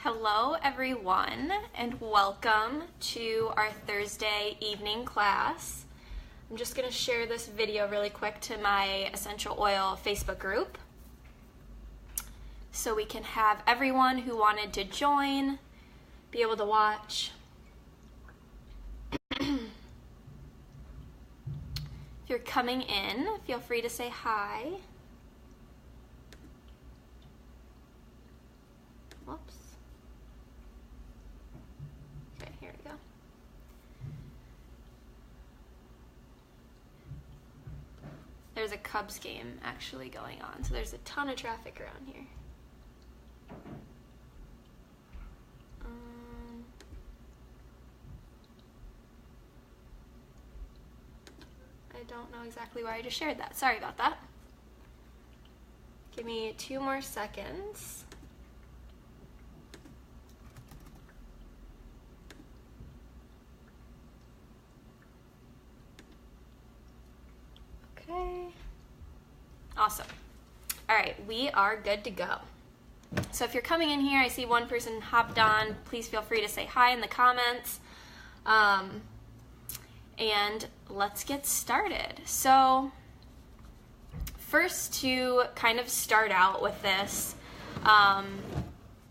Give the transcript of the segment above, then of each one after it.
Hello everyone, and welcome to our Thursday evening class. I'm just going to share this video really quick to my essential oil Facebook group so we can have everyone who wanted to join be able to watch. If you're coming in, feel free to say hi. Whoops. Okay, here we go. There's a Cubs game actually going on, so there's a ton of traffic around here. I don't know exactly why I just shared that. Sorry about that. Give me 2 more seconds. Okay. Awesome. All right, we are good to go. So if you're coming in here, I see one person hopped on. Please feel free to say hi in the comments. And let's get started. So first, to kind of start out with this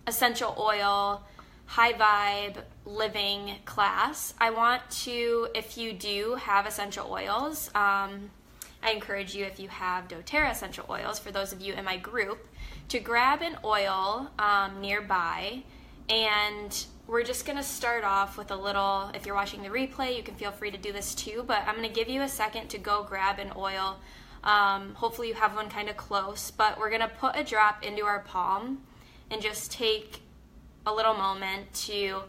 essential oil, high vibe living class, I want to, if you do have essential oils, I encourage you, if you have doTERRA essential oils, for those of you in my group, to grab an oil nearby, and we're just going to start off with a little, if you're watching the replay, you can feel free to do this too, but I'm going to give you a second to go grab an oil. Hopefully you have one kind of close, but we're going to put a drop into our palm and just take a little moment to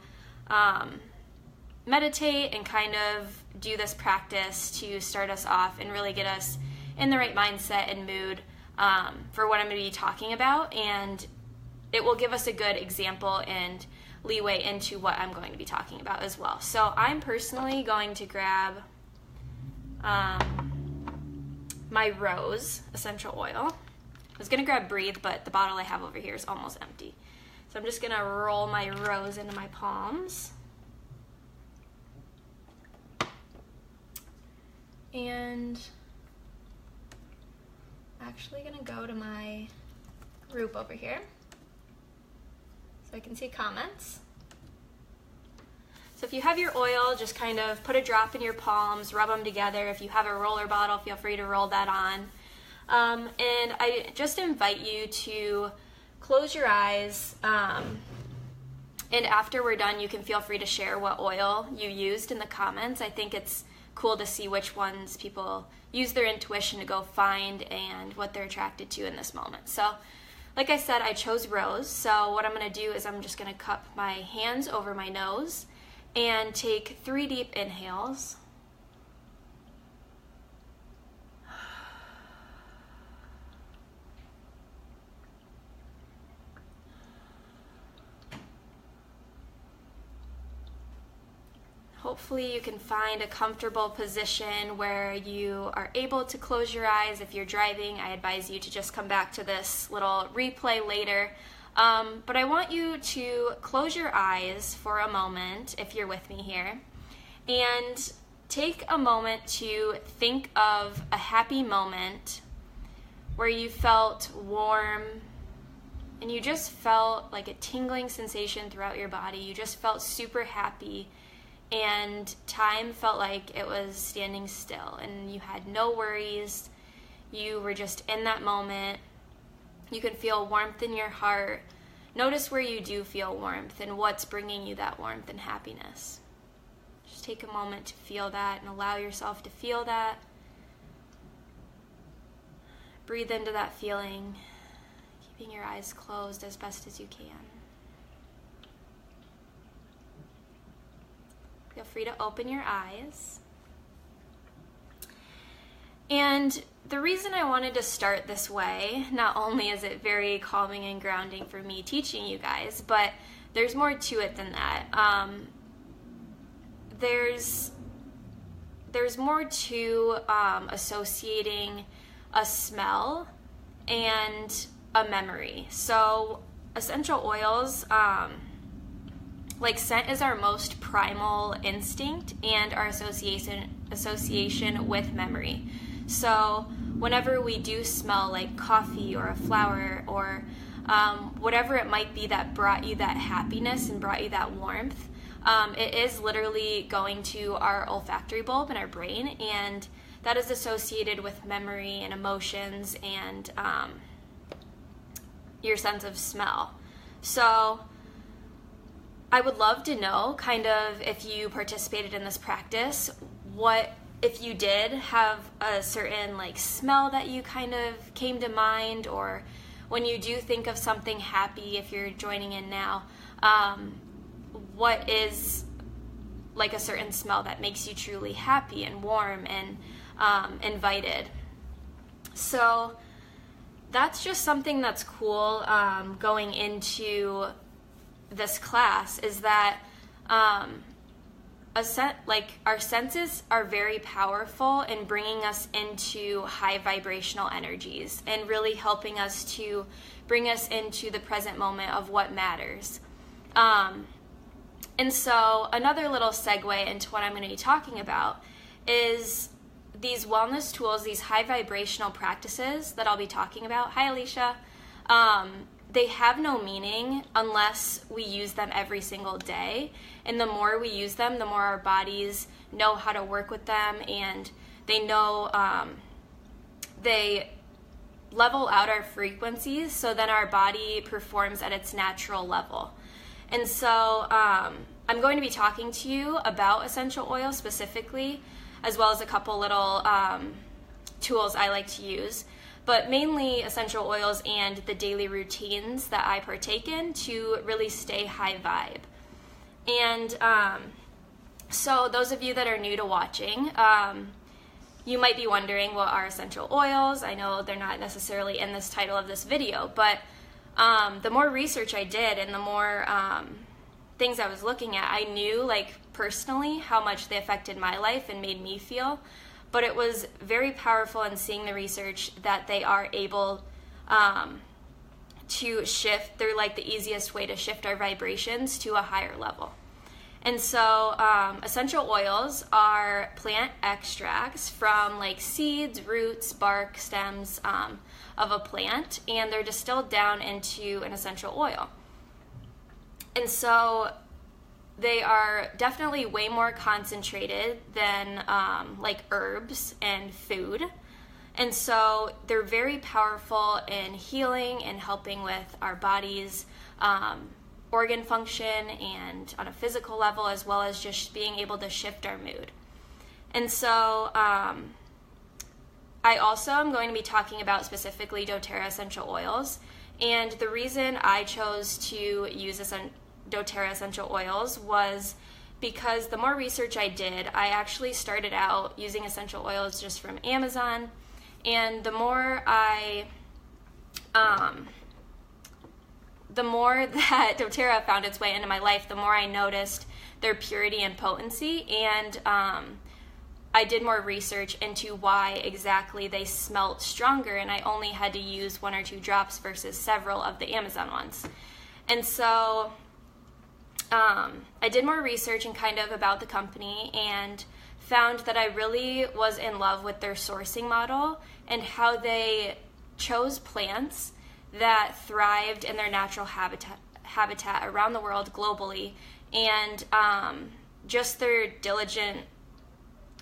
meditate and kind of do this practice to start us off and really get us in the right mindset and mood for what I'm going to be talking about, and it will give us a good example and leeway into what I'm going to be talking about as well. So I'm personally going to grab my Rose essential oil. I was going to grab Breathe, but the bottle I have over here is almost empty. So I'm just going to roll my Rose into my palms. And I'm actually going to go to my group over here so I can see comments. So if you have your oil, just kind of put a drop in your palms, rub them together. If you have a roller bottle, feel free to roll that on. And I just invite you to close your eyes, and after we're done, you can feel free to share what oil you used in the comments. I think it's cool to see which ones people use their intuition to go find and what they're attracted to in this moment. So like I said, I chose Rose. So what I'm going to do is I'm just going to cup my hands over my nose and take 3 deep inhales. Hopefully you can find a comfortable position where you are able to close your eyes. If you're driving, I advise you to just come back to this little replay later. But I want you to close your eyes for a moment, if you're with me here, and take a moment to think of a happy moment where you felt warm and you just felt like a tingling sensation throughout your body. You just felt super happy, and time felt like it was standing still, and you had no worries. You were just in that moment. You can feel warmth in your heart. Notice where you do feel warmth and what's bringing you that warmth and happiness. Just take a moment to feel that and allow yourself to feel that. Breathe into that feeling, keeping your eyes closed as best as you can. Feel free to open your eyes. And the reason I wanted to start this way, not only is it very calming and grounding for me teaching you guys, but there's more to it than that. There's more to associating a smell and a memory. So essential oils, like scent is our most primal instinct and our association with memory. So whenever we do smell like coffee or a flower or whatever it might be that brought you that happiness and brought you that warmth, it is literally going to our olfactory bulb in our brain, and that is associated with memory and emotions and your sense of smell. So I would love to know, kind of, if you participated in this practice, what if you did have a certain like smell that you kind of came to mind, or when you do think of something happy, if you're joining in now, what is like a certain smell that makes you truly happy and warm and invited. So that's just something that's cool going into this class, is that like our senses are very powerful in bringing us into high vibrational energies and really helping us to bring us into the present moment of what matters. And so another little segue into what I'm going to be talking about is these wellness tools, these high vibrational practices that I'll be talking about. Hi, Alicia. They have no meaning unless we use them every single day. And the more we use them, the more our bodies know how to work with them, and they know they level out our frequencies, so then our body performs at its natural level. And so I'm going to be talking to you about essential oils specifically, as well as a couple little tools I like to use, but mainly essential oils and the daily routines that I partake in to really stay high vibe. And so those of you that are new to watching, you might be wondering, what are essential oils? I know they're not necessarily in this title of this video, but the more research I did and the more things I was looking at, I knew, like, personally how much they affected my life and made me feel. But it was very powerful in seeing the research that they are able to shift. They're like the easiest way to shift our vibrations to a higher level. And so essential oils are plant extracts from like seeds, roots, bark, stems of a plant, and they're distilled down into an essential oil. And so they are definitely way more concentrated than like herbs and food. And so they're very powerful in healing and helping with our body's organ function and on a physical level, as well as just being able to shift our mood. And so I also am going to be talking about specifically doTERRA essential oils. And the reason I chose to use doTERRA essential oils was because the more research I did, I actually started out using essential oils just from Amazon, and the more that doTERRA found its way into my life, the more I noticed their purity and potency, and I did more research into why exactly they smelt stronger, and I only had to use 1 or 2 drops versus several of the Amazon ones. And so I did more research and kind of about the company, and found that I really was in love with their sourcing model and how they chose plants that thrived in their natural habitat around the world globally, and just their diligent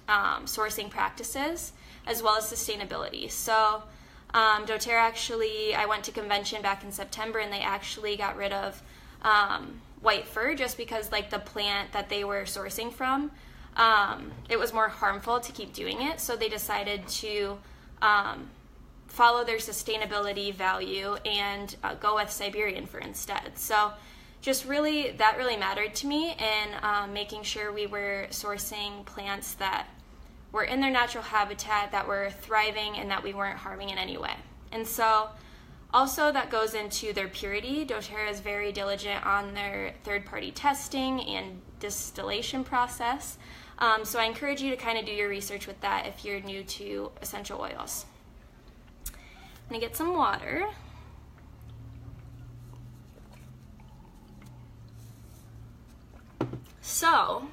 sourcing practices, as well as sustainability. So doTERRA actually, I went to convention back in September, and they actually got rid of white fur just because, like, the plant that they were sourcing from, it was more harmful to keep doing it. So they decided to follow their sustainability value and go with Siberian fir instead. So just really, that really mattered to me in making sure we were sourcing plants that were in their natural habitat, that were thriving, and that we weren't harming in any way. And so also that goes into their purity. doTERRA is very diligent on their third-party testing and distillation process. So I encourage you to kind of do your research with that if you're new to essential oils. I'm going to get some water. So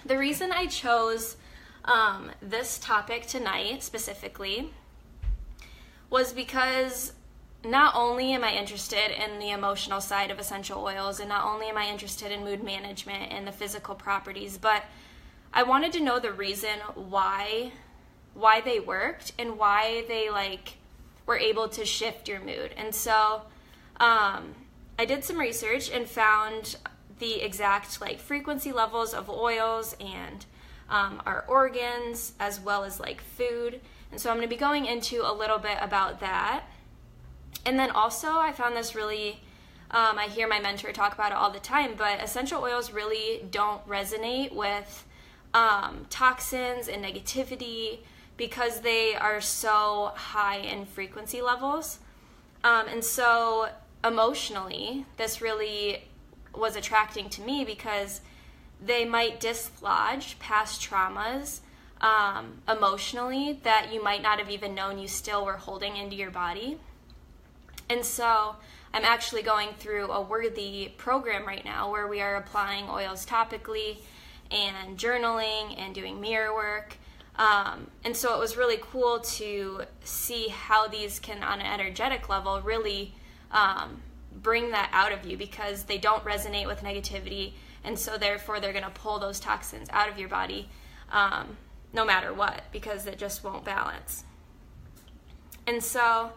the reason I chose this topic tonight specifically was because not only am I interested in the emotional side of essential oils, and not only am I interested in mood management and the physical properties, but I wanted to know the reason why they worked and why they were able to shift your mood. And so I did some research and found the exact frequency levels of oils and our organs, as well as food. And so I'm going to be going into a little bit about that. And then also I found this really, I hear my mentor talk about it all the time, but essential oils really don't resonate with toxins and negativity because they are so high in frequency levels. And so emotionally, this really was attracting to me because they might dislodge past traumas emotionally that you might not have even known you still were holding into your body. And so I'm actually going through a Worthy program right now where we are applying oils topically and journaling and doing mirror work. And so it was really cool to see how these can, on an energetic level, really bring that out of you because they don't resonate with negativity. And so therefore they're going to pull those toxins out of your body no matter what, because it just won't balance. And so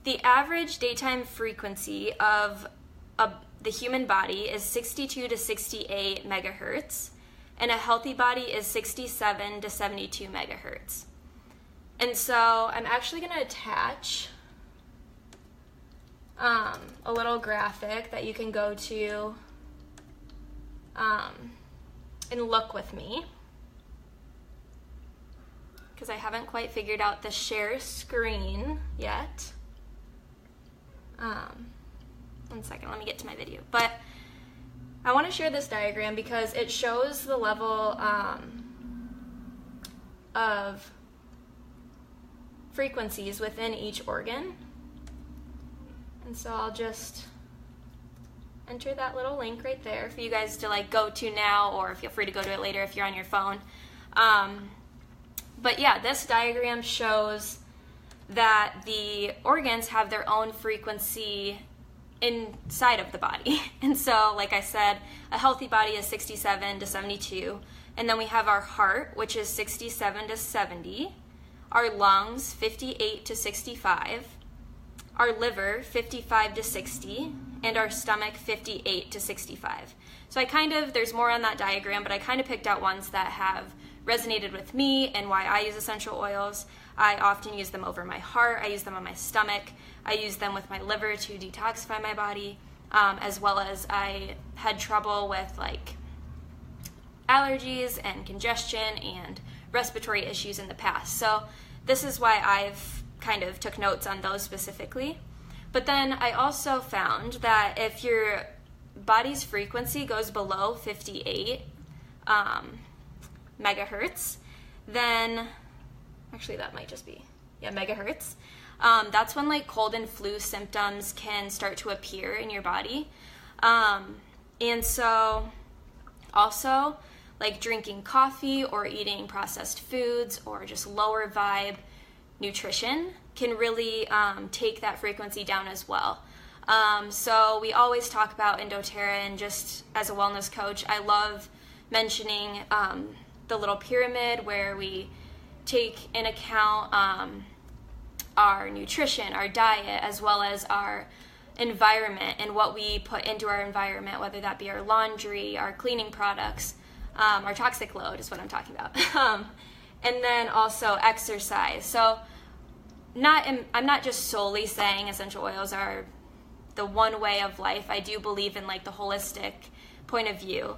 the average daytime frequency of the human body is 62 to 68 megahertz, and a healthy body is 67 to 72 megahertz. And so I'm actually going to attach a little graphic that you can go to and look with me, because I haven't quite figured out the share screen yet. 1 second, let me get to my video. But I want to share this diagram because it shows the level of frequencies within each organ. And so I'll just enter that little link right there for you guys to go to now, or feel free to go to it later if you're on your phone. But yeah, this diagram shows that the organs have their own frequency inside of the body. And so, like I said, a healthy body is 67 to 72. And then we have our heart, which is 67 to 70. Our lungs, 58 to 65. Our liver, 55 to 60. And our stomach, 58 to 65. So there's more on that diagram, but I kind of picked out ones that have resonated with me and why I use essential oils. I often use them over my heart. I use them on my stomach. I use them with my liver to detoxify my body, as well as I had trouble with allergies and congestion and respiratory issues in the past. So this is why I've kind of took notes on those specifically. But then I also found that if your body's frequency goes below 58 megahertz, then actually that might just be megahertz. That's when cold and flu symptoms can start to appear in your body. And so also drinking coffee or eating processed foods or just lower vibe nutrition can really take that frequency down as well. So we always talk about Endoterra, and just as a wellness coach, I love mentioning the little pyramid where we take in account our nutrition, our diet, as well as our environment and what we put into our environment, whether that be our laundry, our cleaning products, our toxic load is what I'm talking about. And then also exercise. So I'm not just solely saying essential oils are the one way of life. I do believe in the holistic point of view.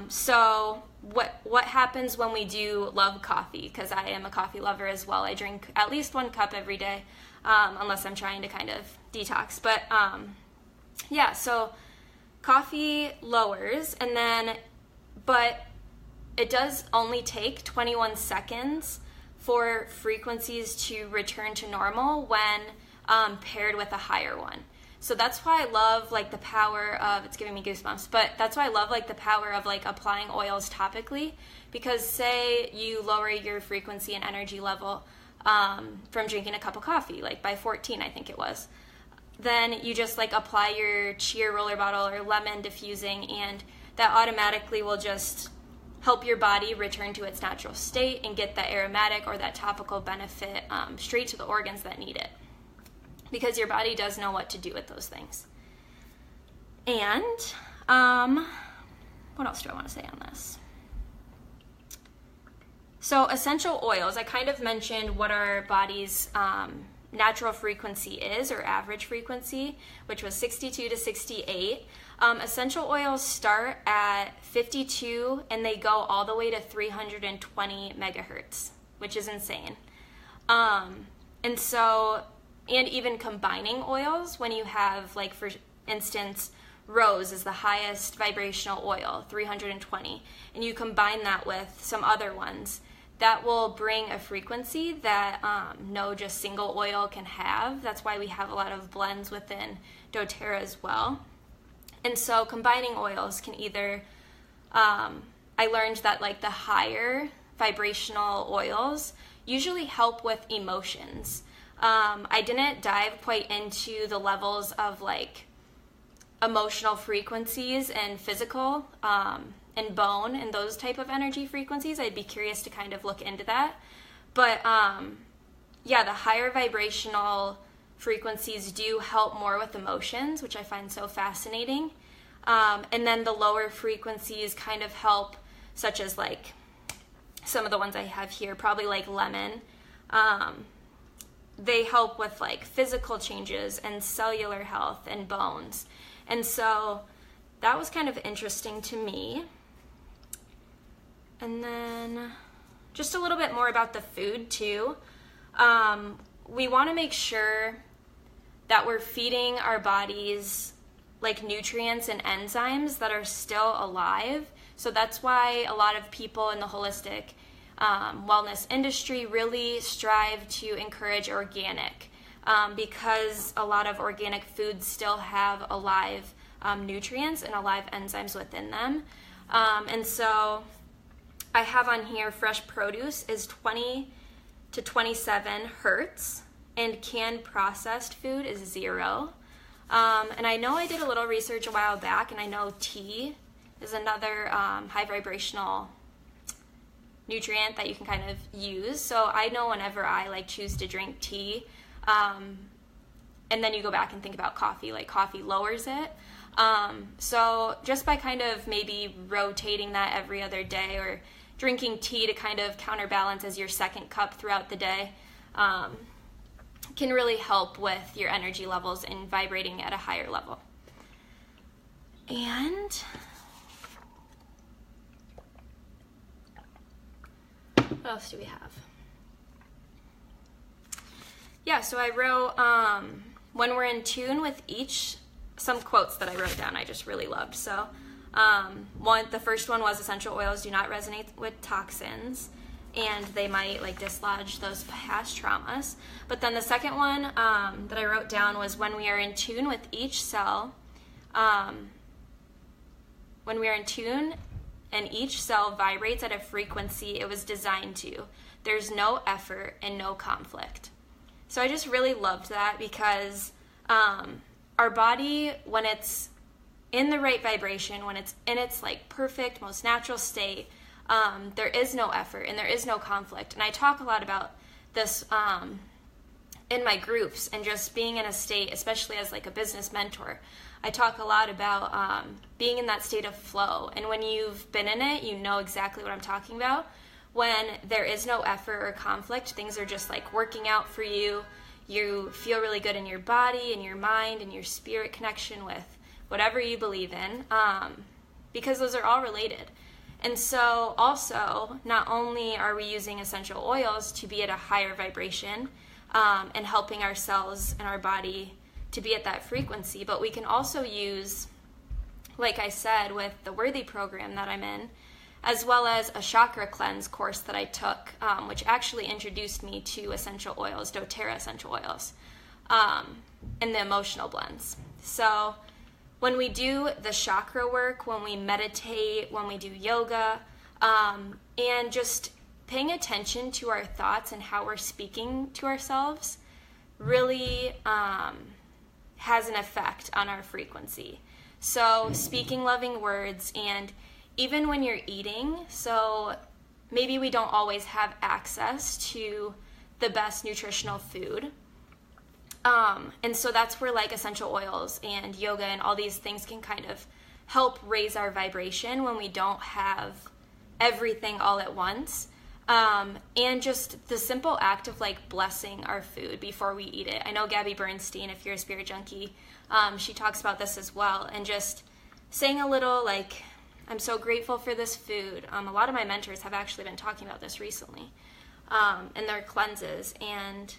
So what happens when we do love coffee? Because I am a coffee lover as well. I drink at least 1 cup every day, unless I'm trying to kind of detox. But so coffee lowers, but it does only take 21 seconds for frequencies to return to normal when paired with a higher one. So that's why I love like the power of, it's giving me goosebumps, but that's why I love like the power of like applying oils topically, because say you lower your frequency and energy level from drinking a cup of coffee, like by 14, I think it was. Then you just like apply your chia roller bottle or lemon diffusing, and that automatically will just help your body return to its natural state and get that aromatic or that topical benefit straight to the organs that need it. Because your body does know what to do with those things. And what else do I want to say on this? So essential oils, I kind of mentioned what our body's natural frequency is, or average frequency, which was 62 to 68. Essential oils start at 52 and they go all the way to 320 megahertz, which is insane. And even combining oils, when you have, like, for instance, rose is the highest vibrational oil, 320, and you combine that with some other ones, that will bring a frequency that no just single oil can have. That's why we have a lot of blends within doTERRA as well. And so combining oils can either, I learned that like the higher vibrational oils usually help with emotions. I didn't dive quite into the levels of like emotional frequencies and physical and bone and those type of energy frequencies. I'd be curious to kind of look into that. But yeah, the higher vibrational frequencies do help more with emotions, which I find so fascinating. And then the lower frequencies kind of help, such as like some of the ones I have here, probably like lemon. They help with like physical changes and cellular health and bones. And so that was kind of interesting to me. And then just a little bit more about the food too. We want to make sure that we're feeding our bodies like nutrients and enzymes that are still alive. So that's why a lot of people in the holistic wellness industry really strive to encourage organic, because a lot of organic foods still have alive nutrients and alive enzymes within them. And so I have on here fresh produce is 20 to 27 hertz, and canned processed food is 0. And I know I did a little research a while back, and I know tea is another high vibrational nutrient that you can kind of use. So I know whenever I like choose to drink tea, and then you go back and think about coffee, like coffee lowers it. So just by kind of maybe rotating that every other day, or drinking tea to kind of counterbalance as your second cup throughout the day, can really help with your energy levels and vibrating at a higher level. And what else do we have? Yeah, so I wrote, when we're in tune with each, some quotes that I wrote down I just really loved. So the first one was essential oils do not resonate with toxins, and they might like dislodge those past traumas. But then the second one that I wrote down was when we are in tune with each cell, when we are in tune and each cell vibrates at a frequency it was designed to, there's no effort and no conflict. So I just really loved that, because our body, when it's in the right vibration, when it's in its like perfect, most natural state, there is no effort and there is no conflict. And I talk a lot about this in my groups, and just being in a state, especially as like a business mentor, I talk a lot about being in that state of flow. And when you've been in it, you know exactly what I'm talking about. When there is no effort or conflict, things are just like working out for you. You feel really good in your body and your mind and your spirit connection with whatever you believe in, because those are all related. And so also, not only are we using essential oils to be at a higher vibration and helping our cells and our body to be at that frequency, but we can also use, like I said, with the Worthy program that I'm in, as well as a chakra cleanse course that I took, which actually introduced me to essential oils, doTERRA essential oils, and the emotional blends. So when we do the chakra work, when we meditate, when we do yoga, and just paying attention to our thoughts and how we're speaking to ourselves really has an effect on our frequency. So speaking loving words, and even when you're eating, so maybe we don't always have access to the best nutritional food. And so that's where like essential oils and yoga and all these things can kind of help raise our vibration when we don't have everything all at once. And just the simple act of like blessing our food before we eat it. I know Gabby Bernstein, if you're a spirit junkie, she talks about this as well. And just saying a little like, I'm so grateful for this food. A lot of my mentors have actually been talking about this recently in their cleanses. And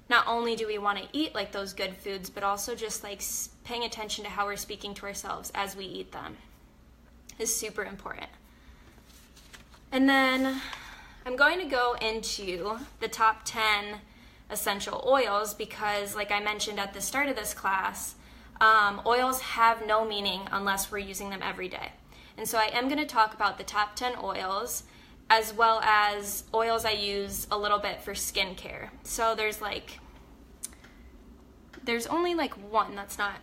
not only do we want to eat like those good foods, but also just like paying attention to how we're speaking to ourselves as we eat them is super important. And then I'm going to go into the top 10 essential oils because, like I mentioned at the start of this class, oils have no meaning unless we're using them every day. And so I am going to talk about the top 10 oils as well as oils I use a little bit for skincare. So there's only like one that's not,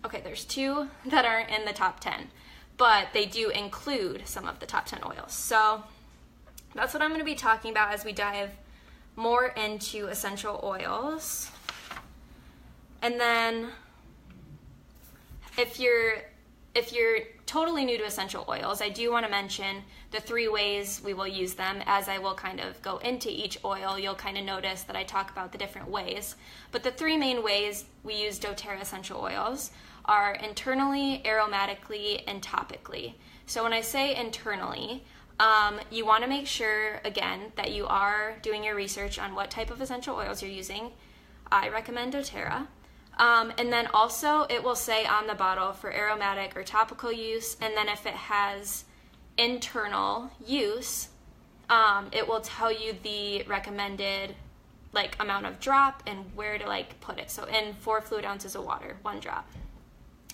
okay, there's two that aren't in the top 10, but they do include some of the top 10 oils. So that's what I'm going to be talking about as we dive more into essential oils. And then if you're totally new to essential oils, I do want to mention the 3 ways we will use them. As I will kind of go into each oil, you'll kind of notice that I talk about the different ways. But the 3 main ways we use doTERRA essential oils are internally, aromatically, and topically. So when I say internally, you want to make sure, again, that you are doing your research on what type of essential oils you're using. I recommend doTERRA. And then also it will say on the bottle for aromatic or topical use, and then if it has internal use, it will tell you the recommended like amount of drop and where to like put it. So in 4 fluid ounces of water, 1 drop.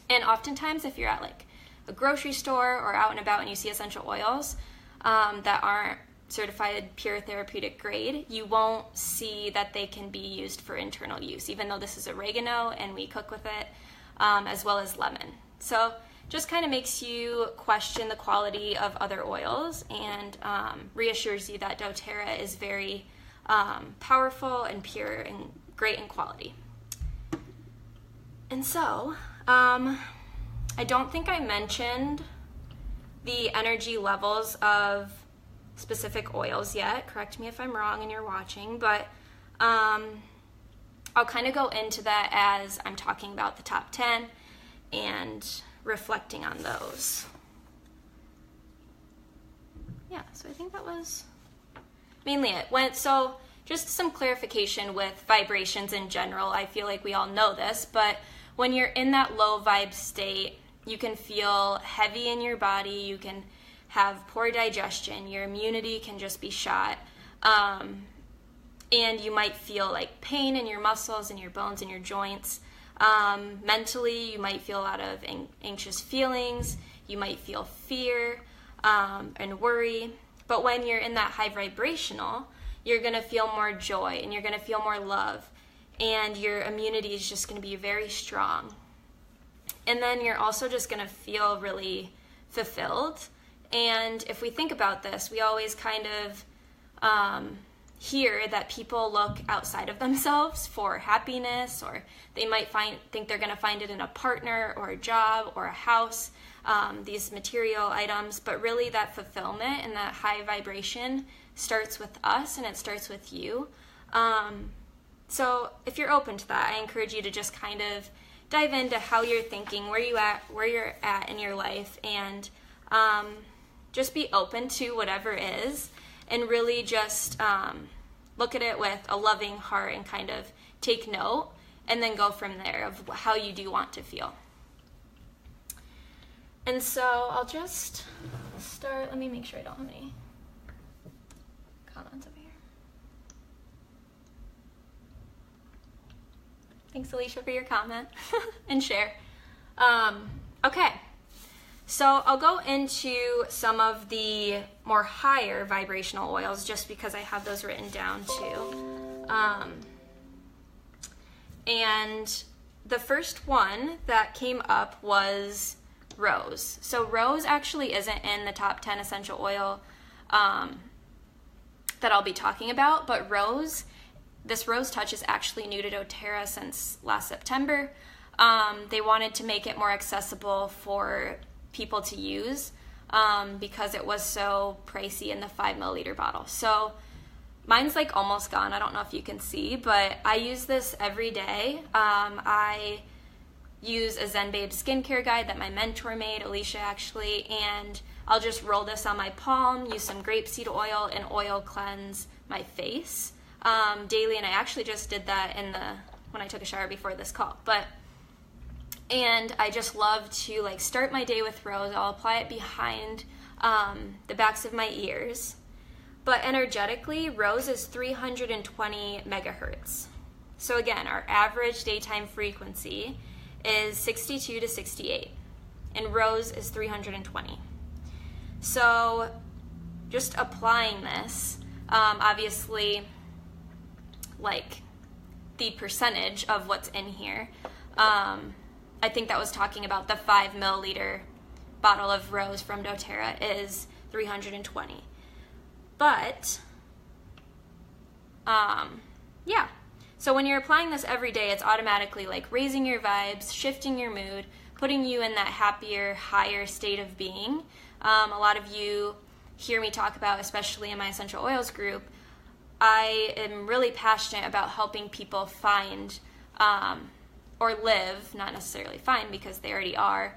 And oftentimes if you're at like a grocery store or out and about and you see essential oils that aren't certified pure therapeutic grade, you won't see that they can be used for internal use, even though this is oregano and we cook with it, as well as lemon. So just kind of makes you question the quality of other oils and reassures you that doTERRA is very powerful and pure and great in quality. And so, I don't think I mentioned the energy levels of specific oils yet. Correct me if I'm wrong and you're watching, but I'll kind of go into that as I'm talking about the top 10 and reflecting on those. Yeah, so I think that was mainly it. So just some clarification with vibrations in general. I feel like we all know this, but when you're in that low vibe state, you can feel heavy in your body, you can have poor digestion, your immunity can just be shot, and you might feel like pain in your muscles and your bones and your joints. Mentally, you might feel a lot of anxious feelings, you might feel fear and worry, but when you're in that high vibrational, you're going to feel more joy and you're going to feel more love, and your immunity is just going to be very strong. And then you're also just going to feel really fulfilled. And if we think about this, we always kind of hear that people look outside of themselves for happiness, or they might think they're going to find it in a partner or a job or a house, these material items. But really that fulfillment and that high vibration starts with us, and it starts with you. So if you're open to that, I encourage you to just kind of dive into how you're thinking, where you're at in your life, and just be open to whatever is, and really just look at it with a loving heart and kind of take note, and then go from there of how you do want to feel. And so I'll just start. Let me make sure I don't have any comments over here. Thanks, Alicia, for your comment and share. Okay, so I'll go into some of the more higher vibrational oils just because I have those written down too. And the first one that came up was rose. So rose actually isn't in the top 10 essential oil that I'll be talking about, but this rose touch is actually new to doTERRA since last September. They wanted to make it more accessible for people to use because it was so pricey in the 5 milliliter bottle. So mine's like almost gone. I don't know if you can see, but I use this every day. I use a Zen Babe skincare guide that my mentor made, Alicia actually, and I'll just roll this on my palm, use some grapeseed oil, and oil cleanse my face daily. And I actually just did that when I took a shower before this call. And I just love to like start my day with rose. I'll apply it behind the backs of my ears. But energetically, rose is 320 megahertz. So again, our average daytime frequency is 62 to 68, and rose is 320. So just applying this, obviously, like the percentage of what's in here, I think that was talking about the 5 milliliter bottle of rose from doTERRA is 320. But, yeah. So when you're applying this every day, it's automatically like raising your vibes, shifting your mood, putting you in that happier, higher state of being. A lot of you hear me talk about, especially in my essential oils group, I am really passionate about helping people find or live, not necessarily find because they already are,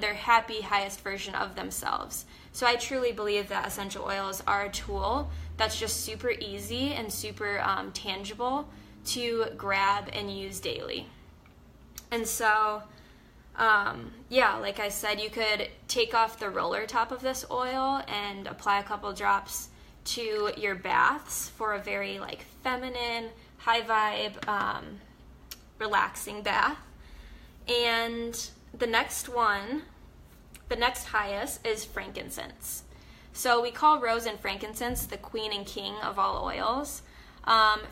their happy, highest version of themselves. So I truly believe that essential oils are a tool that's just super easy and super tangible to grab and use daily. And so, yeah, like I said, you could take off the roller top of this oil and apply a couple drops to your baths for a very like feminine, high vibe, relaxing bath. And the next highest is frankincense. So we call rose and frankincense the queen and king of all oils.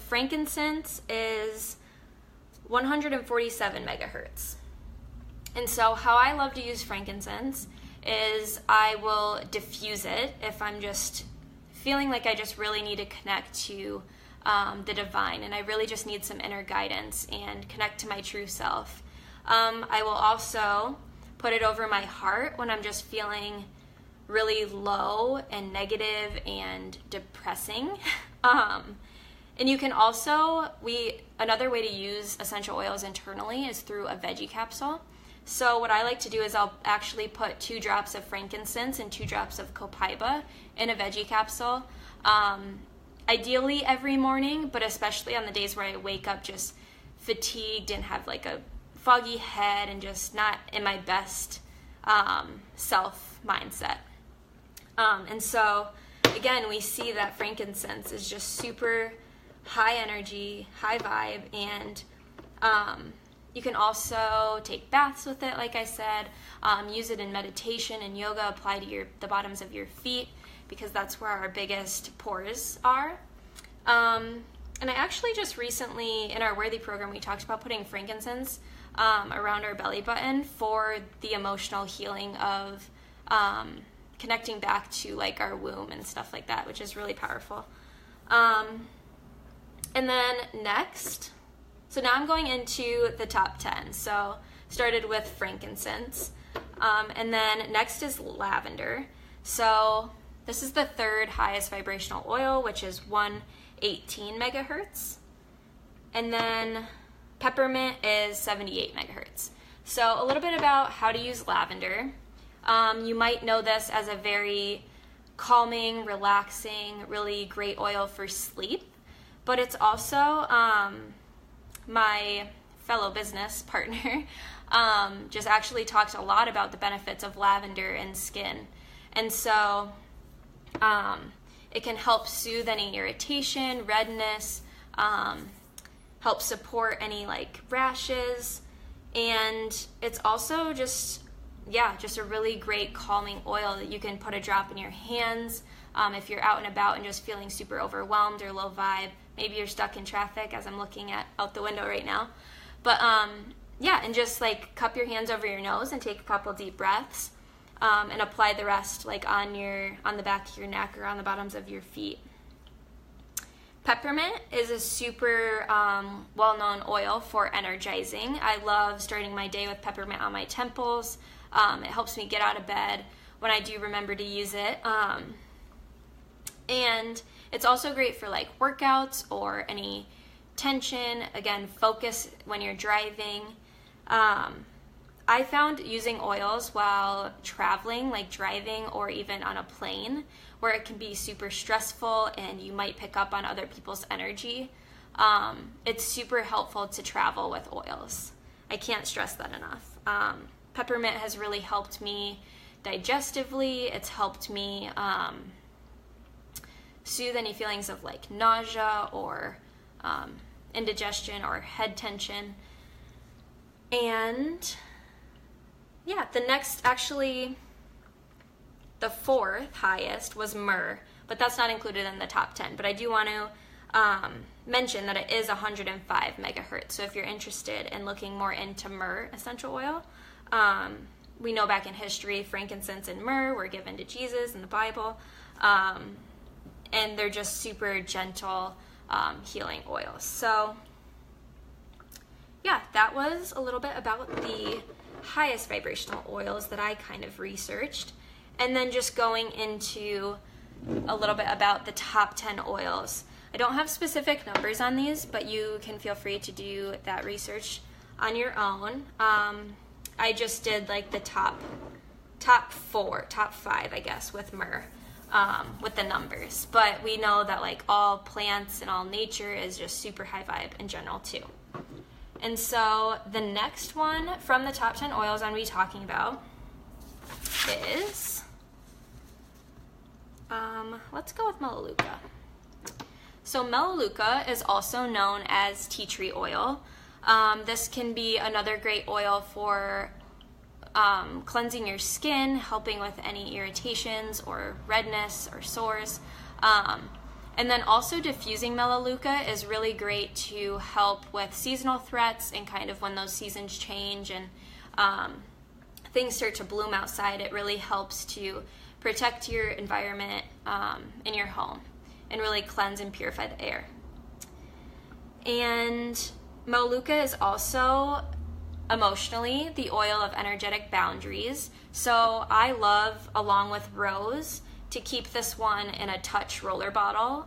Frankincense is 147 megahertz. And so how I love to use frankincense is I will diffuse it if I'm just feeling like I just really need to connect to the divine and I really just need some inner guidance and connect to my true self. I will also put it over my heart when I'm just feeling really low and negative and depressing. And you can also, another way to use essential oils internally is through a veggie capsule. So what I like to do is I'll actually put 2 drops of frankincense and 2 drops of copaiba in a veggie capsule. Ideally every morning, but especially on the days where I wake up just fatigued and have like a foggy head and just not in my best self mindset. And so again, we see that frankincense is just super high energy, high vibe, and you can also take baths with it, like I said, use it in meditation and yoga, apply to the bottoms of your feet, because that's where our biggest pores are. And I actually just recently, in our Worthy program, we talked about putting frankincense around our belly button for the emotional healing of connecting back to like our womb and stuff like that, which is really powerful. And then next, so now I'm going into the top 10. So started with frankincense. And then next is lavender. So this is the 3rd highest vibrational oil, which is 118 megahertz. And then peppermint is 78 megahertz. So a little bit about how to use lavender. You might know this as a very calming, relaxing, really great oil for sleep. But it's also my fellow business partner just actually talked a lot about the benefits of lavender in skin. And so it can help soothe any irritation, redness, help support any like rashes, And it's also just a really great calming oil that you can put a drop in your hands if you're out and about and just feeling super overwhelmed or low vibe. Maybe you're stuck in traffic, as I'm looking out the window right now. But and just like cup your hands over your nose and take a couple deep breaths, and apply the rest like on the back of your neck or on the bottoms of your feet. Peppermint is a super well-known oil for energizing. I love starting my day with peppermint on my temples. It helps me get out of bed when I do remember to use it. And it's also great for like workouts or any tension, again, focus when you're driving. I found using oils while traveling, like driving or even on a plane, where it can be super stressful and you might pick up on other people's energy. It's super helpful to travel with oils. I can't stress that enough. Peppermint has really helped me digestively. It's helped me soothe any feelings of like nausea or indigestion or head tension. And the fourth highest was myrrh, but that's not included in the top 10. But I do want to mention that it is 105 megahertz. So if you're interested in looking more into myrrh essential oil, we know back in history, frankincense and myrrh were given to Jesus in the Bible, and they're just super gentle healing oils. So that was a little bit about the highest vibrational oils that I kind of researched. And then just going into a little bit about the top 10 oils. I don't have specific numbers on these, but you can feel free to do that research on your own. I just did like the top 5, I guess, with myrrh, with the numbers. But we know that like all plants and all nature is just super high vibe in general too. And so the next one from the top 10 oils I'm going to be talking about is, let's go with Melaleuca. So Melaleuca is also known as tea tree oil. This can be another great oil for cleansing your skin, helping with any irritations or redness or sores. And then also diffusing Melaleuca is really great to help with seasonal threats and kind of when those seasons change and things start to bloom outside. It really helps to protect your environment in your home and really cleanse and purify the air. And Melaleuca is also emotionally the oil of energetic boundaries. So I love, along with rose, to keep this one in a touch roller bottle.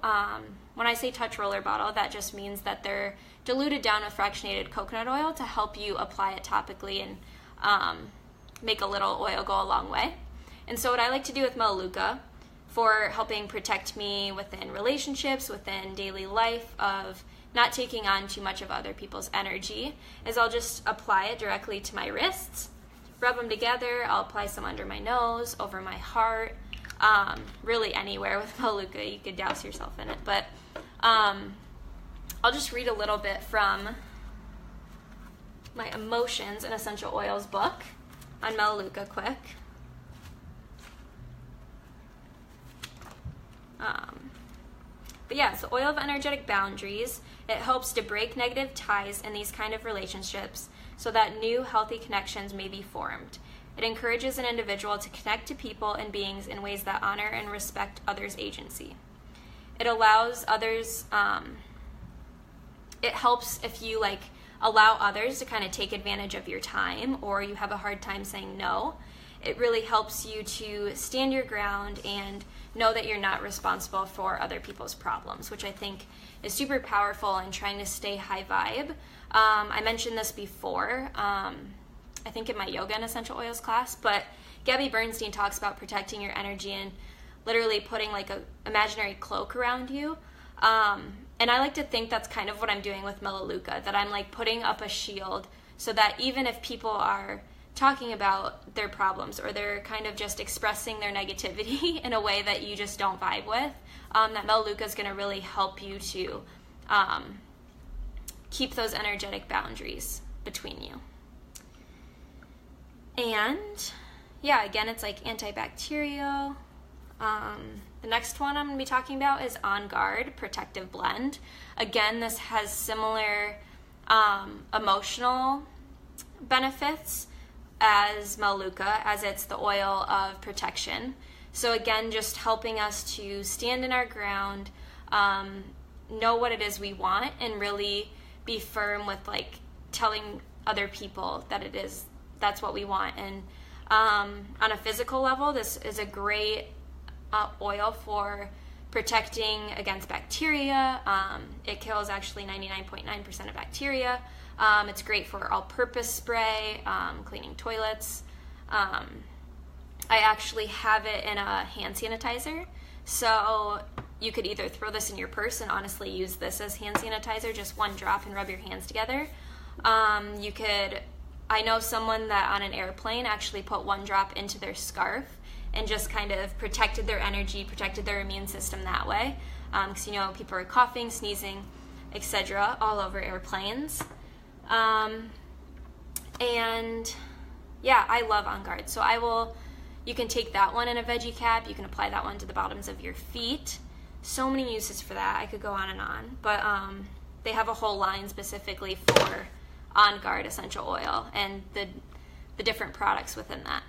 When I say touch roller bottle, that just means that they're diluted down with fractionated coconut oil to help you apply it topically and make a little oil go a long way. And so what I like to do with Melaleuca for helping protect me within relationships, within daily life, of not taking on too much of other people's energy, is I'll just apply it directly to my wrists, rub them together. I'll apply some under my nose, over my heart, really anywhere with Melaleuca. You could douse yourself in it. But I'll just read a little bit from my Emotions and Essential Oils book on Melaleuca quick. But yeah, so oil of energetic boundaries, it helps to break negative ties in these kind of relationships so that new healthy connections may be formed. It encourages an individual to connect to people and beings in ways that honor and respect others' agency. It allows others, it helps if you like allow others to kind of take advantage of your time, or you have a hard time saying no. It really helps you to stand your ground and know that you're not responsible for other people's problems, which I think is super powerful in trying to stay high vibe. I mentioned this before, I think in my yoga and essential oils class, but Gabby Bernstein talks about protecting your energy and literally putting like an imaginary cloak around you. And I like to think that's kind of what I'm doing with Melaleuca, that I'm like putting up a shield so that even if people are talking about their problems or they're kind of just expressing their negativity in a way that you just don't vibe with, that Melaleuca is going to really help you to keep those energetic boundaries between you. And yeah, again, it's like antibacterial. The next one I'm going to be talking about is On Guard Protective Blend. Again, this has similar emotional benefits as Melaleuca, as it's the oil of protection. So again, just helping us to stand in our ground, know what it is we want, and really be firm with like telling other people that that's what we want. And on a physical level, this is a great oil for protecting against bacteria. It kills actually 99.9% of bacteria. It's great for all-purpose spray, cleaning toilets. I actually have it in a hand sanitizer, so you could either throw this in your purse and honestly use this as hand sanitizer, just one drop, and rub your hands together. I know someone that on an airplane actually put one drop into their scarf and just kind of protected their energy, protected their immune system that way. Because people are coughing, sneezing, etc. all over airplanes. And yeah, I love On Guard. So you can take that one in a veggie cap, you can apply that one to the bottoms of your feet. So many uses for that, I could go on and on. But they have a whole line specifically for On Guard essential oil and the different products within that.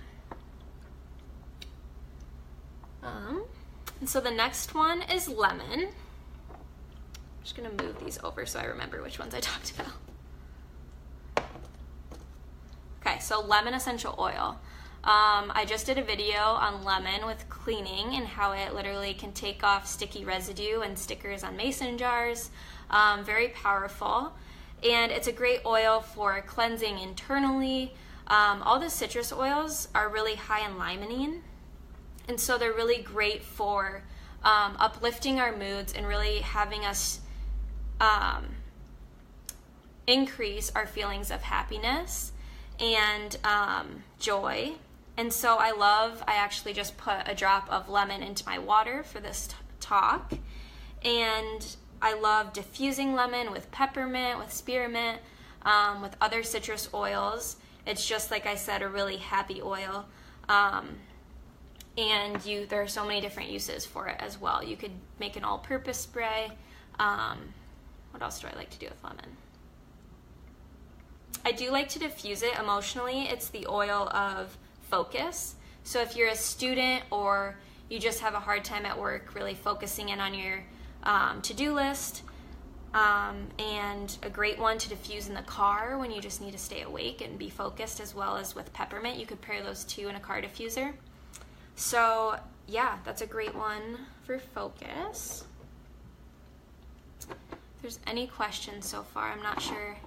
And so the next one is lemon. I'm just gonna move these over so I remember which ones I talked about. Okay, so lemon essential oil. I just did a video on lemon with cleaning and how it literally can take off sticky residue and stickers on mason jars. Very powerful. And it's a great oil for cleansing internally. All the citrus oils are really high in limonene. And so they're really great for uplifting our moods and really having us increase our feelings of happiness and joy. And so I actually just put a drop of lemon into my water for this talk. And I love diffusing lemon with peppermint, with spearmint, with other citrus oils. It's just, like I said, a really happy oil. And there are so many different uses for it as well. You could make an all-purpose spray. What else do I like to do with lemon? I do like to diffuse it emotionally. It's the oil of focus. So if you're a student or you just have a hard time at work really focusing in on your to-do list, and a great one to diffuse in the car when you just need to stay awake and be focused, as well as with peppermint. You could pair those two in a car diffuser. So yeah, that's a great one for focus. If there's any questions so far, I'm not sure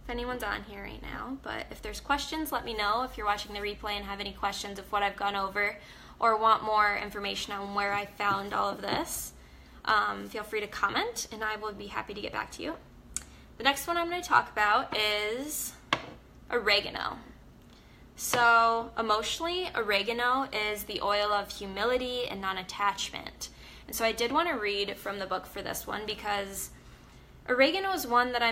if anyone's on here right now, but if there's questions, let me know. If you're watching the replay and have any questions of what I've gone over or want more information on where I found all of this, feel free to comment and I will be happy to get back to you. The next one I'm going to talk about is oregano. So emotionally, oregano is the oil of humility and non-attachment. And so I did want to read from the book for this one because oregano is one that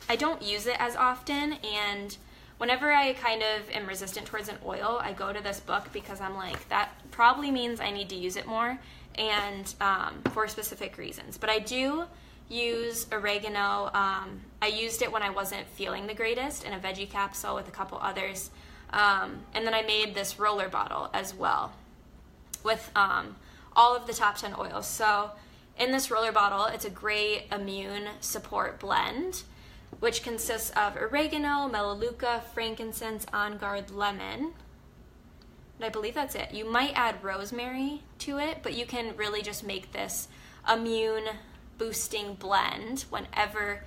I don't use it as often, and whenever I kind of am resistant towards an oil, I go to this book because I'm like, that probably means I need to use it more, and for specific reasons. But I do use oregano. I used it when I wasn't feeling the greatest in a veggie capsule with a couple others. And then I made this roller bottle as well with all of the top 10 oils. So in this roller bottle, it's a great immune support blend, which consists of oregano, melaleuca, frankincense, On Guard, lemon. And I believe that's it. You might add rosemary to it, but you can really just make this immune boosting blend whenever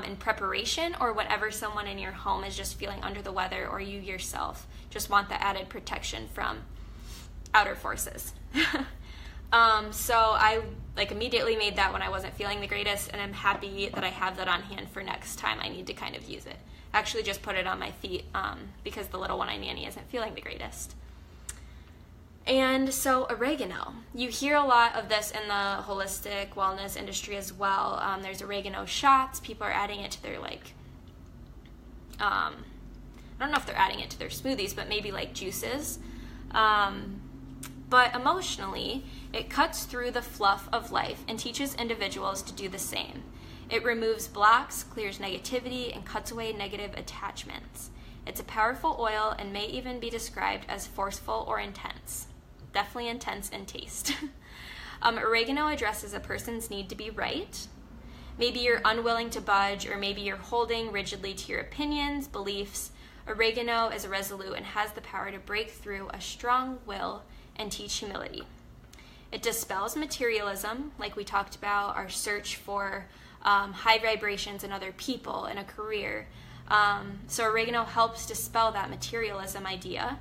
in preparation, or whenever someone in your home is just feeling under the weather, or you yourself just want the added protection from outer forces. So I immediately made that when I wasn't feeling the greatest, and I'm happy that I have that on hand for next time I need to kind of use it. I actually just put it on my feet because the little one I nanny isn't feeling the greatest. And so oregano, you hear a lot of this in the holistic wellness industry as well. There's oregano shots. People are adding it to their I don't know if they're adding it to their smoothies, but maybe like juices. But emotionally, it cuts through the fluff of life and teaches individuals to do the same. It removes blocks, clears negativity, and cuts away negative attachments. It's a powerful oil and may even be described as forceful or intense. Definitely intense in taste. Oregano addresses a person's need to be right. Maybe you're unwilling to budge, or maybe you're holding rigidly to your opinions, beliefs. Oregano is resolute and has the power to break through a strong will and teach humility. It dispels materialism, like we talked about, our search for high vibrations in other people, in a career. So oregano helps dispel that materialism idea.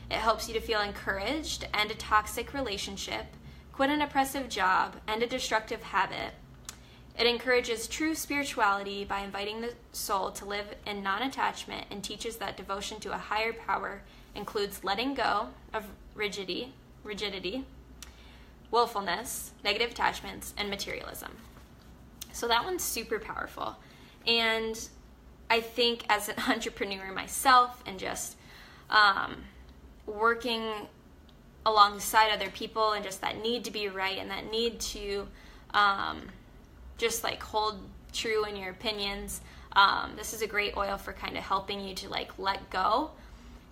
It helps you to feel encouraged, end a toxic relationship, quit an oppressive job, end a destructive habit. It encourages true spirituality by inviting the soul to live in non-attachment, and teaches that devotion to a higher power includes letting go of rigidity, willfulness, negative attachments, and materialism. So that one's super powerful. And I think as an entrepreneur myself, and just working alongside other people, and just that need to be right, and that need to just like hold true in your opinions, this is a great oil for kind of helping you to like let go.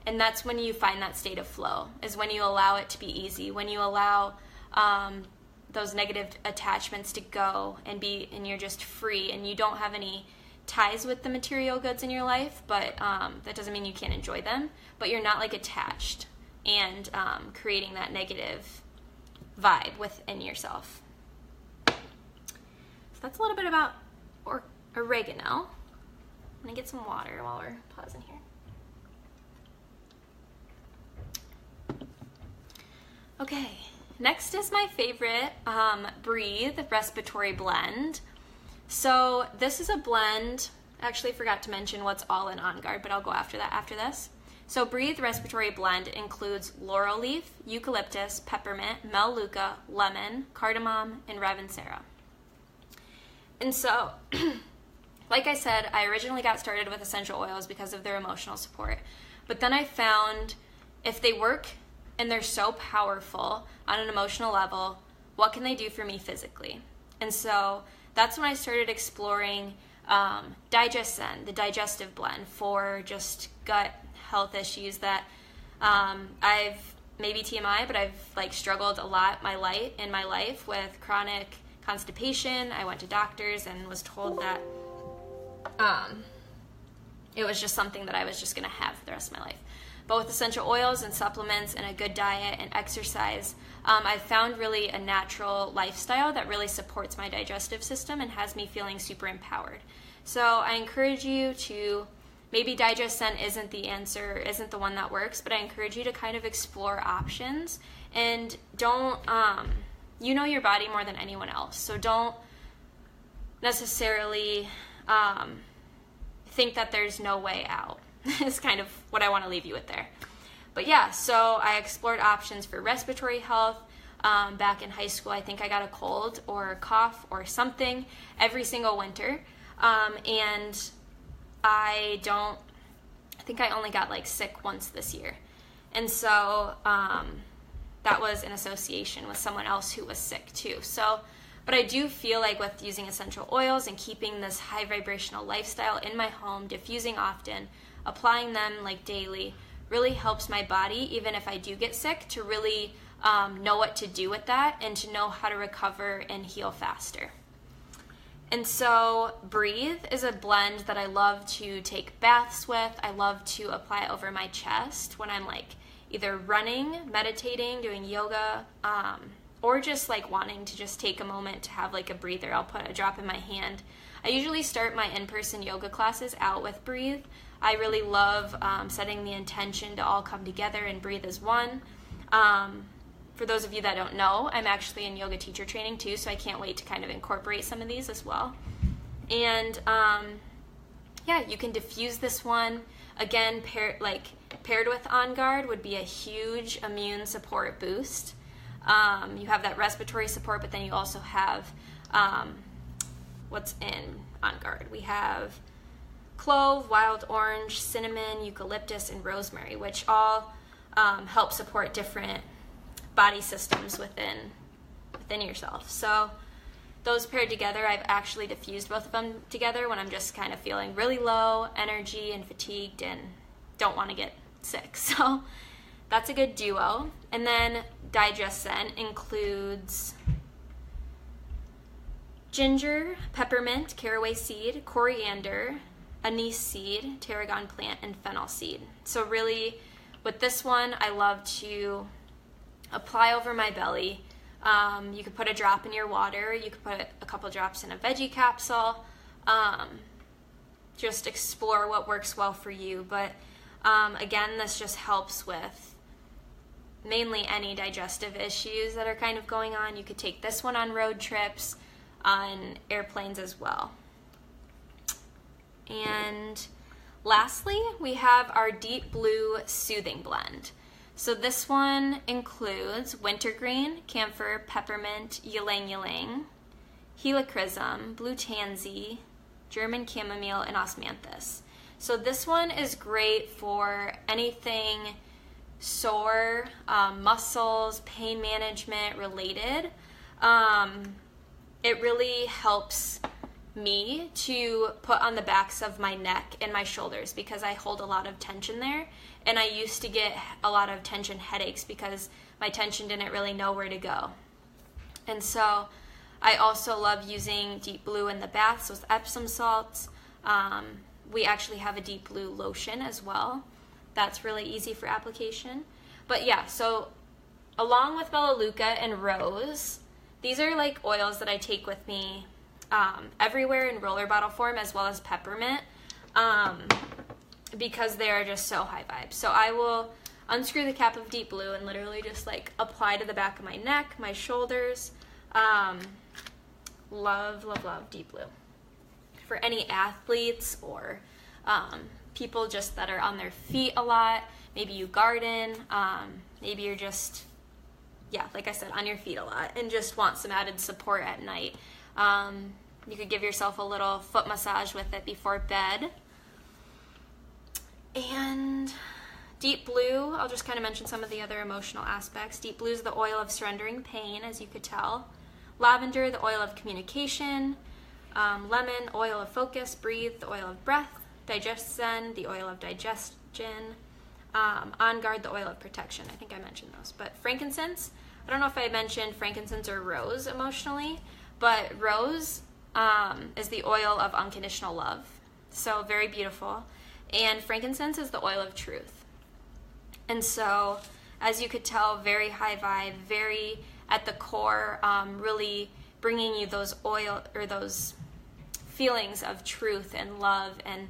And that's when you find that state of flow, is when you allow it to be easy, when you allow those negative attachments to go, and you're just free, and you don't have any ties with the material goods in your life, but that doesn't mean you can't enjoy them, but you're not like attached and creating that negative vibe within yourself. So that's a little bit about oregano. I'm gonna get some water while we're pausing here. Okay, next is my favorite Breathe Respiratory Blend. So this is a blend, I actually forgot to mention what's all in On Guard, but I'll go after that after this. So Breathe Respiratory Blend includes laurel leaf, eucalyptus, peppermint, melaleuca, lemon, cardamom, and ravensara. And so, like I said, I originally got started with essential oils because of their emotional support. But then I found if they work and they're so powerful on an emotional level, what can they do for me physically? And so that's when I started exploring DigestZen, the digestive blend for just gut health issues that I've, maybe TMI, but I've like struggled a lot in my life with chronic constipation. I went to doctors and was told that it was just something that I was just going to have for the rest of my life. But with essential oils and supplements and a good diet and exercise, I've found really a natural lifestyle that really supports my digestive system and has me feeling super empowered. So I encourage you to, maybe DigestZen isn't the answer, isn't the one that works, but I encourage you to kind of explore options, and don't, you know your body more than anyone else, so don't necessarily think that there's no way out. Is kind of what I want to leave you with there. But yeah, so I explored options for respiratory health. Back in high school, I think I got a cold or a cough or something every single winter. And I think I only got like sick once this year. And so that was in association with someone else who was sick too. So, but I do feel like with using essential oils and keeping this high vibrational lifestyle in my home, diffusing often, applying them like daily, really helps my body, even if I do get sick, to really know what to do with that and to know how to recover and heal faster. And so Breathe is a blend that I love to take baths with. I love to apply it over my chest when I'm like either running, meditating, doing yoga, or just like wanting to just take a moment to have like a breather. I'll put a drop in my hand. I usually start my in-person yoga classes out with Breathe. I really love setting the intention to all come together and breathe as one. For those of you that don't know, I'm actually in yoga teacher training too, so I can't wait to kind of incorporate some of these as well. And yeah, you can diffuse this one. Again, paired with On Guard would be a huge immune support boost. You have that respiratory support, but then you also have what's in On Guard. We have clove, wild orange, cinnamon, eucalyptus, and rosemary, which all help support different body systems within yourself. So those paired together, I've actually diffused both of them together when I'm just kind of feeling really low energy and fatigued and don't want to get sick. So that's a good duo. And then Digest-Zen includes ginger, peppermint, caraway seed, coriander, anise seed, tarragon plant, and fennel seed. So really, with this one, I love to apply over my belly. You could put a drop in your water. You could put a couple drops in a veggie capsule. Just explore what works well for you. But again, this just helps with mainly any digestive issues that are kind of going on. You could take this one on road trips, on airplanes as well. And lastly, we have our Deep Blue Soothing Blend. So this one includes wintergreen, camphor, peppermint, ylang ylang, helichrysum, blue tansy, German chamomile, and osmanthus. So this one is great for anything sore, muscles, pain management related. It really helps me to put on the backs of my neck and my shoulders because I hold a lot of tension there, and I used to get a lot of tension headaches because my tension didn't really know where to go. And so I also love using Deep Blue in the baths with Epsom salts. We actually have a Deep Blue lotion as well. That's really easy for application. But yeah, so along with Melaleuca and Rose, these are like oils that I take with me everywhere in roller bottle form, as well as peppermint, because they are just so high vibe. So I will unscrew the cap of Deep Blue and literally just like apply to the back of my neck, my shoulders. Love, love, love Deep Blue. For any athletes or people just that are on their feet a lot, maybe you garden, maybe you're just, yeah, like I said, on your feet a lot and just want some added support at night. You could give yourself a little foot massage with it before bed. And Deep Blue, I'll just kind of mention some of the other emotional aspects. Deep Blue is the oil of surrendering pain, as you could tell. Lavender, the oil of communication. Lemon, oil of focus. Breathe, the oil of breath. Digest-Zen, the oil of digestion. On Guard, the oil of protection. I think I mentioned those. But frankincense, I don't know if I mentioned frankincense or rose emotionally, but rose is the oil of unconditional love. So very beautiful. And frankincense is the oil of truth. And so, as you could tell, very high vibe, very at the core, really bringing you those those feelings of truth and love and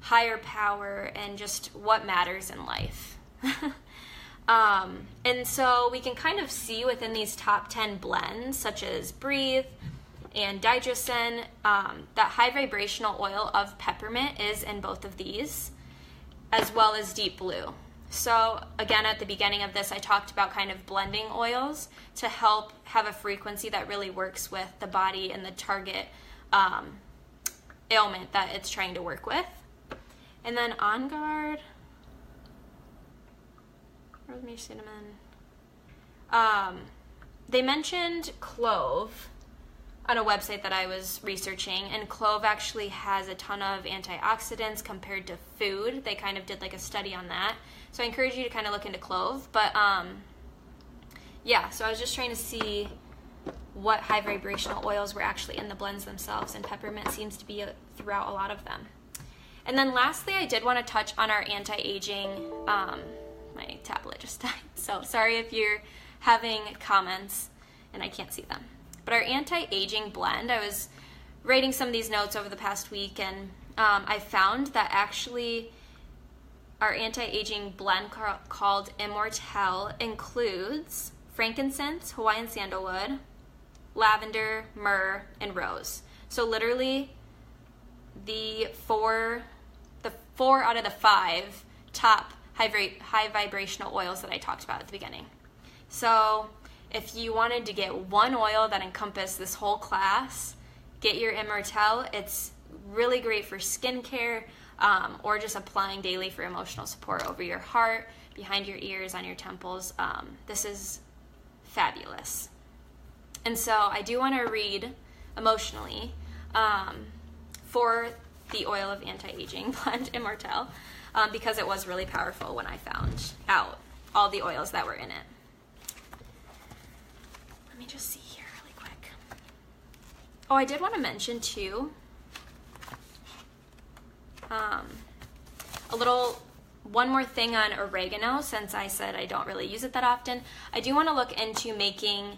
higher power and just what matters in life. And so we can kind of see within these top 10 blends, such as Breathe and Digest-Zen, that high vibrational oil of peppermint is in both of these, as well as Deep Blue. So again, at the beginning of this, I talked about kind of blending oils to help have a frequency that really works with the body and the target ailment that it's trying to work with. And then On Guard, rosemary, cinnamon. They mentioned clove on a website that I was researching, and clove actually has a ton of antioxidants compared to food. They kind of did like a study on that. So I encourage you to kind of look into clove. But yeah, so I was just trying to see what high vibrational oils were actually in the blends themselves, and peppermint seems to be throughout a lot of them. And then lastly, I did want to touch on our anti-aging, my tablet just died, so sorry if you're having comments and I can't see them. But our anti-aging blend, I was writing some of these notes over the past week, and I found that actually our anti-aging blend called Immortelle includes frankincense, Hawaiian sandalwood, lavender, myrrh, and rose. So literally the four out of the 5 top high vibrational oils that I talked about at the beginning. So if you wanted to get one oil that encompassed this whole class, get your Immortelle. It's really great for skincare, or just applying daily for emotional support over your heart, behind your ears, on your temples. This is fabulous. And so I do want to read emotionally for the Oil of Anti-Aging Blend Immortelle, because it was really powerful when I found out all the oils that were in it. Let me just see here really quick. Oh, I did want to mention too, one more thing on oregano, since I said I don't really use it that often. I do want to look into making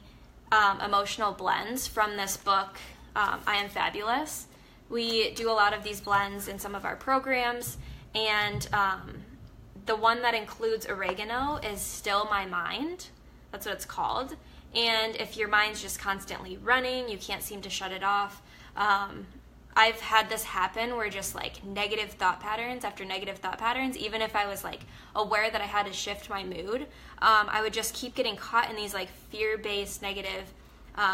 emotional blends from this book, I Am Fabulous. We do a lot of these blends in some of our programs, and the one that includes oregano is Still My Mind. That's what it's called. And if your mind's just constantly running, you can't seem to shut it off. I've had this happen where just like negative thought patterns after negative thought patterns, even if I was like aware that I had to shift my mood, I would just keep getting caught in these like fear-based negative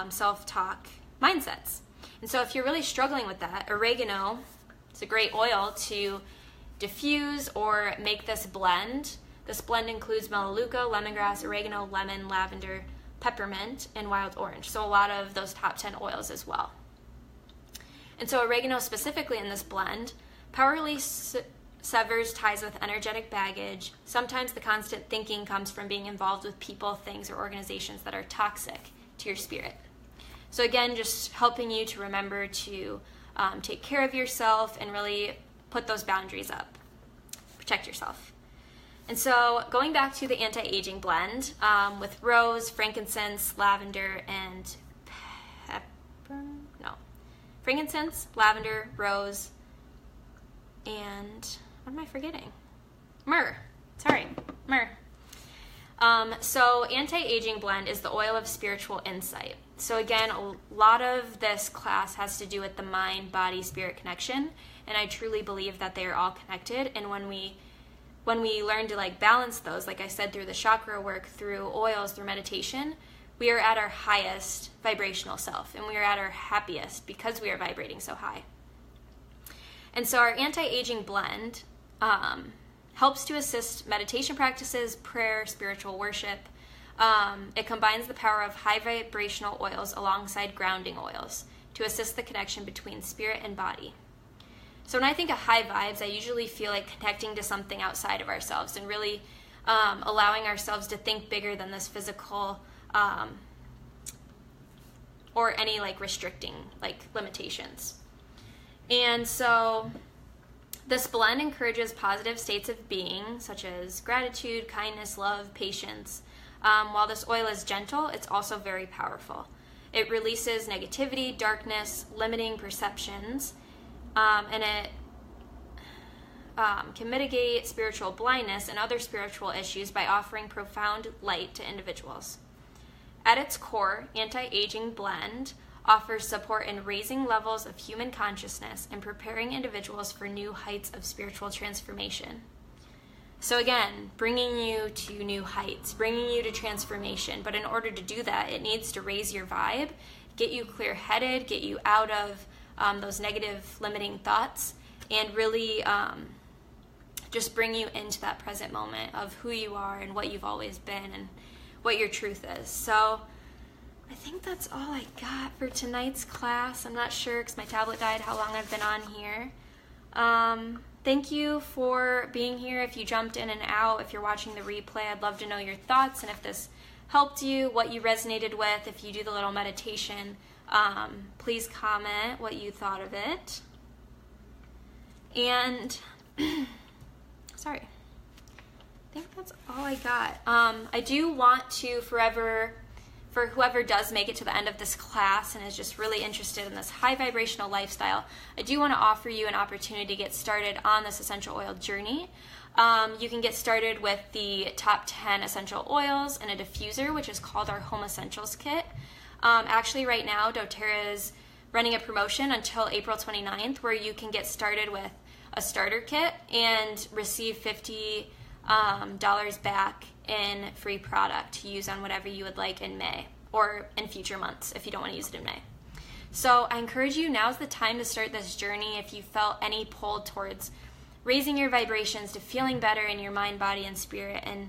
self-talk mindsets. And so if you're really struggling with that, oregano is a great oil to diffuse or make this blend. This blend includes melaleuca, lemongrass, oregano, lemon, lavender, peppermint, and wild orange. So a lot of those top 10 oils as well. And so oregano specifically in this blend powerfully severs ties with energetic baggage. Sometimes the constant thinking comes from being involved with people, things, or organizations that are toxic to your spirit. So again, just helping you to remember to take care of yourself and really put those boundaries up. Protect yourself. And so going back to the anti-aging blend with rose, frankincense, lavender, and frankincense, lavender, rose, and what am I forgetting? Myrrh. Myrrh. So anti-aging blend is the oil of spiritual insight. So again, a lot of this class has to do with the mind, body, spirit connection, and I truly believe that they are all connected. And when we learn to like balance those, like I said, through the chakra work, through oils, through meditation, we are at our highest vibrational self, and we are at our happiest because we are vibrating so high. And so our anti-aging blend helps to assist meditation practices, prayer, spiritual worship. It combines the power of high vibrational oils alongside grounding oils to assist the connection between spirit and body. So when I think of high vibes, I usually feel like connecting to something outside of ourselves and really allowing ourselves to think bigger than this physical or any like restricting like limitations. And so this blend encourages positive states of being such as gratitude, kindness, love, patience. While this oil is gentle, it's also very powerful. It releases negativity, darkness, limiting perceptions, and it can mitigate spiritual blindness and other spiritual issues by offering profound light to individuals. At its core, anti-aging blend offers support in raising levels of human consciousness and preparing individuals for new heights of spiritual transformation. So again, bringing you to new heights, bringing you to transformation. But in order to do that, it needs to raise your vibe, get you clear-headed, get you out of those negative limiting thoughts, and really just bring you into that present moment of who you are and what you've always been and what your truth is. So I think that's all I got for tonight's class. I'm not sure because my tablet died how long I've been on here. Thank you for being here. If you jumped in and out, if you're watching the replay, I'd love to know your thoughts and if this helped you, what you resonated with. If you do the little meditation, please comment what you thought of it. And sorry, I think that's all I got. I do want to forever, for whoever does make it to the end of this class and is just really interested in this high vibrational lifestyle, I do want to offer you an opportunity to get started on this essential oil journey. You can get started with the top 10 essential oils and a diffuser, which is called our Home Essentials Kit. Actually, right now, doTERRA is running a promotion until April 29th where you can get started with a starter kit and receive $50 back in free product to use on whatever you would like in May or in future months if you don't want to use it in May. So I encourage you, now's the time to start this journey if you felt any pull towards raising your vibrations to feeling better in your mind, body, and spirit, and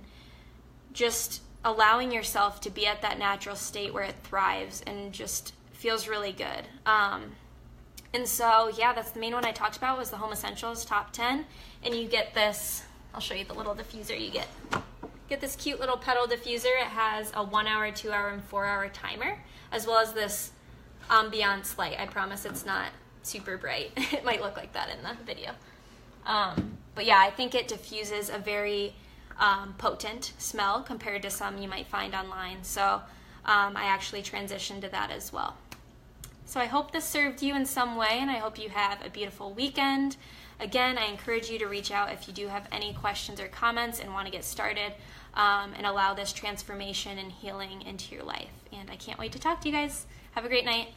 just allowing yourself to be at that natural state where it thrives and just feels really good. And so, yeah, that's the main one I talked about, was the Home Essentials Top 10. And you get this, I'll show you the little diffuser you get. Get this cute little pedal diffuser. It has a 1 hour, 2 hour, and 4 hour timer, as well as this ambiance light. I promise it's not super bright. It might look like that in the video. But yeah, I think it diffuses a very potent smell compared to some you might find online. So I actually transitioned to that as well. So I hope this served you in some way, and I hope you have a beautiful weekend. Again, I encourage you to reach out if you do have any questions or comments and want to get started, and allow this transformation and healing into your life. And I can't wait to talk to you guys. Have a great night.